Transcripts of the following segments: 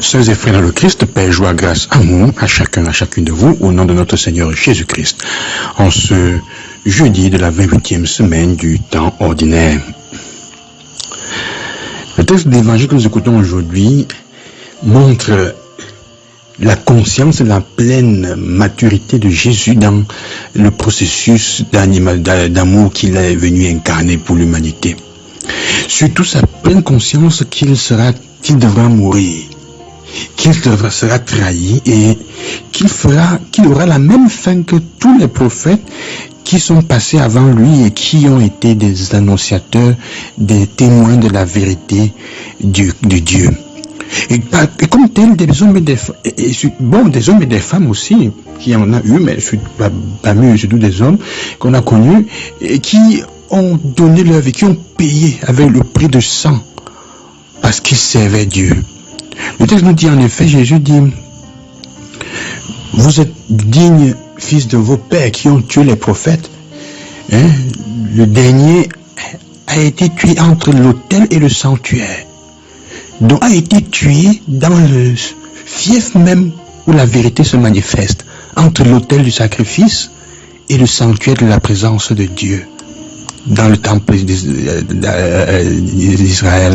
Sœurs et frères dans le Christ, paix, joie, grâce, amour à chacun, à chacune de vous, au nom de notre Seigneur Jésus-Christ, en ce jeudi de la 28e semaine du temps ordinaire. Le texte d'évangile que nous écoutons aujourd'hui montre la conscience et la pleine maturité de Jésus dans le processus d'amour qu'il est venu incarner pour l'humanité. Surtout sa pleine conscience qu'il devra mourir, qu'il sera trahi et qu'il aura la même fin que tous les prophètes qui sont passés avant lui et qui ont été des annonciateurs, des témoins de la vérité de Dieu. Et comme tel, des hommes et des femmes aussi, qui en a eu, mais parmi eux, surtout des hommes qu'on a connus, et qui ont donné leur vie, qui ont payé avec le prix de sang, parce qu'ils servaient Dieu. Le texte nous dit en effet, Jésus dit, vous êtes dignes fils de vos pères qui ont tué les prophètes. Le dernier a été tué entre l'autel et le sanctuaire. Donc a été tué dans le fief même où la vérité se manifeste, entre l'autel du sacrifice et le sanctuaire de la présence de Dieu, dans le temple d'Israël,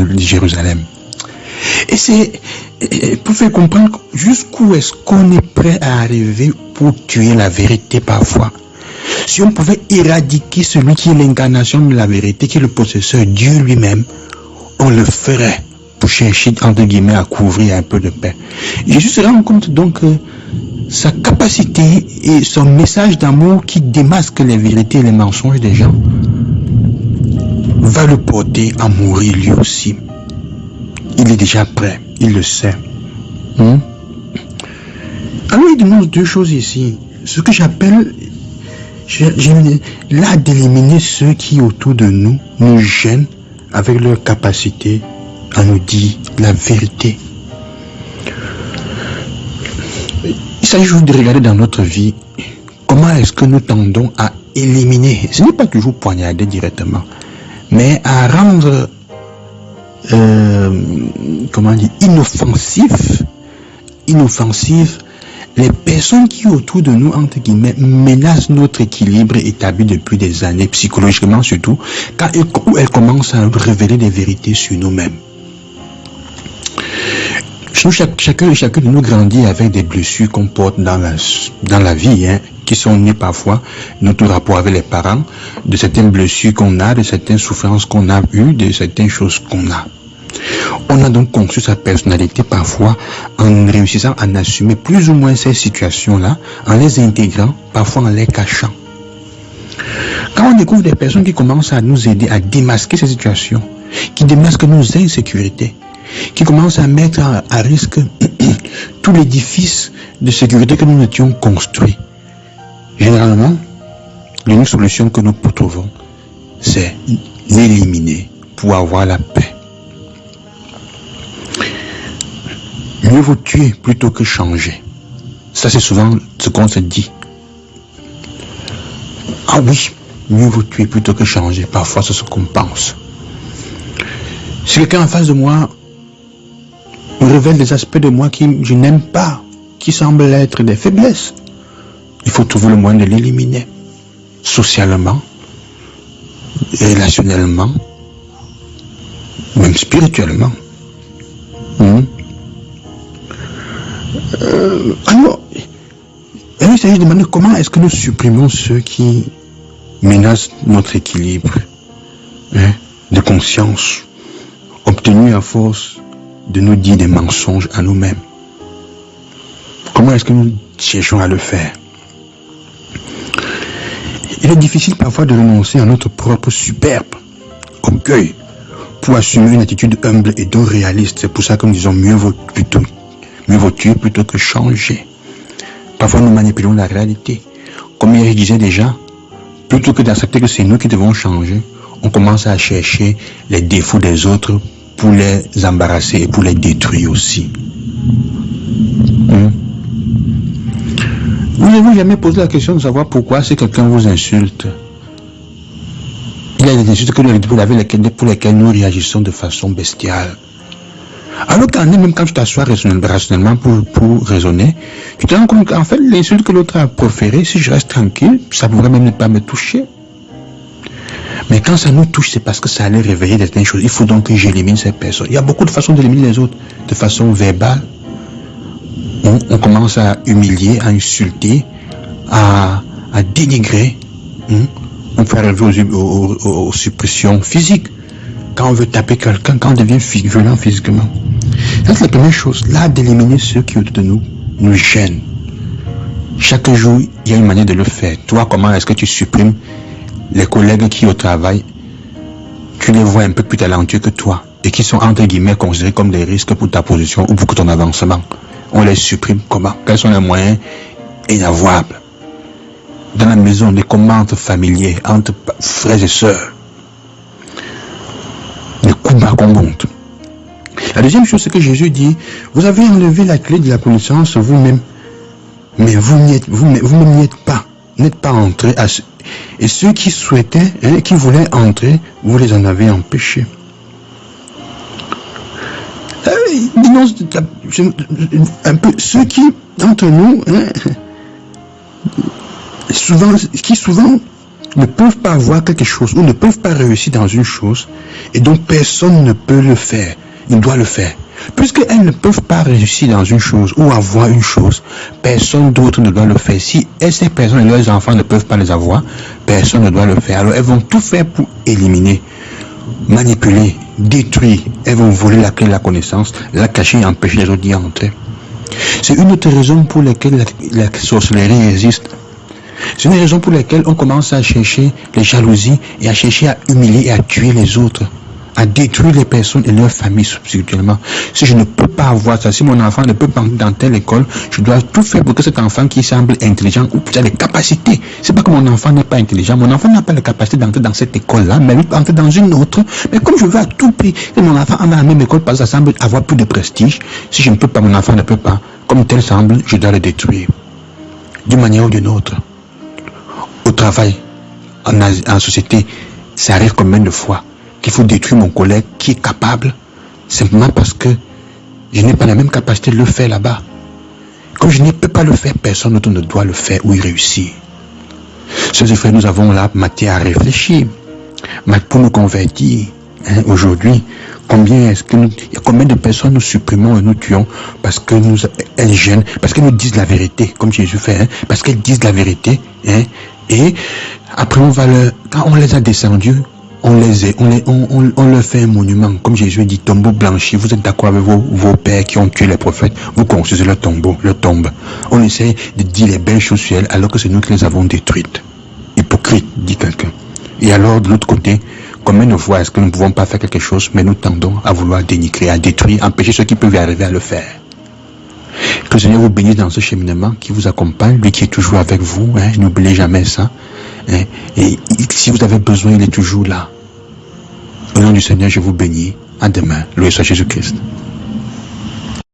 de Jérusalem. Et c'est pour faire comprendre jusqu'où est-ce qu'on est prêt à arriver pour tuer la vérité parfois. Si on pouvait éradiquer celui qui est l'incarnation de la vérité, qui est le possesseur, Dieu lui-même, on le ferait pour chercher, entre guillemets, à couvrir un peu de paix. Jésus se rend compte donc que sa capacité et son message d'amour qui démasque les vérités et les mensonges des gens va le porter à mourir lui aussi. Il est déjà prêt, il le sait. Alors il demande deux choses ici. Ce que j'appelle l'art d'éliminer ceux qui autour de nous nous gênent avec leur capacité à nous dire la vérité. Il s'agit juste de regarder dans notre vie comment est-ce que nous tendons à éliminer, ce n'est pas toujours poignarder directement, mais à rendre inoffensif les personnes qui autour de nous, entre guillemets, menacent notre équilibre établi depuis des années, psychologiquement surtout, quand elles commencent à révéler des vérités sur nous-mêmes. Chacun de nous grandit avec des blessures qu'on porte dans la vie, qui sont nées parfois de notre rapport avec les parents, de certaines blessures qu'on a, de certaines souffrances qu'on a eues, de certaines choses qu'on a. On a donc conçu sa personnalité parfois en réussissant à assumer plus ou moins ces situations-là, en les intégrant, parfois en les cachant. Quand on découvre des personnes qui commencent à nous aider à démasquer ces situations, qui démasquent nos insécurités, qui commencent à mettre à risque tout l'édifice de sécurité que nous étions construits, généralement, l'unique solution que nous trouvons, c'est l'éliminer pour avoir la paix. Mieux vaut tuer plutôt que changer. Ça, c'est souvent ce qu'on se dit. Ah oui, mieux vaut tuer plutôt que changer. Parfois, c'est ce qu'on pense. Si quelqu'un en face de moi me révèle des aspects de moi que je n'aime pas, qui semblent être des faiblesses, il faut trouver le moyen de l'éliminer. Socialement, relationnellement, même spirituellement. Alors, il s'agit de demander comment est-ce que nous supprimons ceux qui menacent notre équilibre de conscience, obtenu à force de nous dire des mensonges à nous-mêmes. Comment est-ce que nous cherchons à le faire? Il est difficile parfois de renoncer à notre propre superbe orgueil pour assumer une attitude humble et donc réaliste. C'est pour ça que nous disons mieux vaut tuer plutôt que changer. Parfois nous manipulons la réalité. Comme il disait déjà, plutôt que d'accepter que c'est nous qui devons changer, on commence à chercher les défauts des autres pour les embarrasser et pour les détruire aussi. Vous n'avez jamais posé la question de savoir pourquoi si quelqu'un vous insulte, il y a des insultes pour lesquelles nous réagissons de façon bestiale. Il y a des insultes pour lesquelles nous ne réagissons pas de façon bestiale. Il y a des insultes pour lesquelles nous réagissons de façon Alors qu'en même quand tu t'assois rationnellement pour raisonner, tu te rends compte qu'en fait, l'insulte que l'autre a proférée, si je reste tranquille, ça pourrait même ne pas me toucher. Mais quand ça nous touche, c'est parce que ça allait réveiller certaines choses. Il faut donc que j'élimine ces personnes. Il y a beaucoup de façons d'éliminer les autres. De façon verbale, on commence à humilier, à insulter, à dénigrer. On peut arriver aux suppressions physiques. Quand on veut taper quelqu'un, quand on devient violent physiquement. Ça, c'est la première chose. Là, d'éliminer ceux qui autour de nous gênent. Chaque jour, il y a une manière de le faire. Toi, comment est-ce que tu supprimes les collègues qui au travail, tu les vois un peu plus talentueux que toi et qui sont entre guillemets considérés comme des risques pour ta position ou pour ton avancement? On les supprime comment? Quels sont les moyens inavouables? Dans la maison, des commentaires familiers entre frères et sœurs. Les coups bas qu'on monte. La deuxième chose, c'est que Jésus dit, vous avez enlevé la clé de la connaissance vous-même, mais vous-même n'y êtes pas. N'êtes pas entrés à et ceux qui souhaitaient, qui voulaient entrer, vous les en avez empêchés. Un peu ceux qui, d'entre nous, souvent ne peuvent pas avoir quelque chose ou ne peuvent pas réussir dans une chose et donc personne ne peut le faire. Il doit le faire. Puisqu'elles ne peuvent pas réussir dans une chose ou avoir une chose, personne d'autre ne doit le faire. Si ces personnes et leurs enfants ne peuvent pas les avoir, personne ne doit le faire. Alors elles vont tout faire pour éliminer, manipuler, détruire. Elles vont voler la clé de la connaissance, la cacher et empêcher les autres d'y entrer. C'est une autre raison pour laquelle la sorcellerie existe. C'est une raison pour laquelle on commence à chercher les jalousies et à chercher à humilier et à tuer les autres, à détruire les personnes et leurs familles spirituellement. Si je ne peux pas avoir ça, si mon enfant ne peut pas entrer dans telle école, je dois tout faire pour que cet enfant qui semble intelligent ou qui a des capacités. C'est pas que mon enfant n'est pas intelligent, mon enfant n'a pas la capacité d'entrer dans cette école-là, mais il peut entrer dans une autre. Mais comme je veux à tout prix que mon enfant entre dans la même école parce que ça semble avoir plus de prestige, si je ne peux pas, mon enfant ne peut pas, comme tel semble, je dois le détruire. D'une manière ou d'une autre. Au travail, en société, ça arrive combien de fois qu'il faut détruire mon collègue qui est capable, simplement parce que je n'ai pas la même capacité de le faire là-bas. Comme je ne peux pas le faire, personne d'autre ne doit le faire ou y réussir. Sœurs et frères, nous avons là matière à réfléchir, pour nous convertir. Aujourd'hui, combien de personnes nous supprimons et nous tuons parce que elles gênent, parce qu'elles nous disent la vérité, comme Jésus fait, parce qu'elles disent la vérité, et après quand on les a descendus, on leur fait un monument, comme Jésus dit, tombeau blanchi. Vous êtes d'accord avec vos pères qui ont tué les prophètes, vous construisez leur tombeau, leur tombe. On essaie de dire les belles choses sur elles alors que c'est nous qui les avons détruites. Hypocrite, dit quelqu'un. Et alors, de l'autre côté, combien de fois est-ce que nous ne pouvons pas faire quelque chose, mais nous tendons à vouloir dénigrer, à détruire, empêcher ceux qui peuvent y arriver à le faire. Que le Seigneur vous bénisse dans ce cheminement qui vous accompagne, lui qui est toujours avec vous, n'oubliez jamais ça. Et si vous avez besoin, il est toujours là. Au nom du Seigneur, je vous bénis. À demain. Loué soit Jésus-Christ.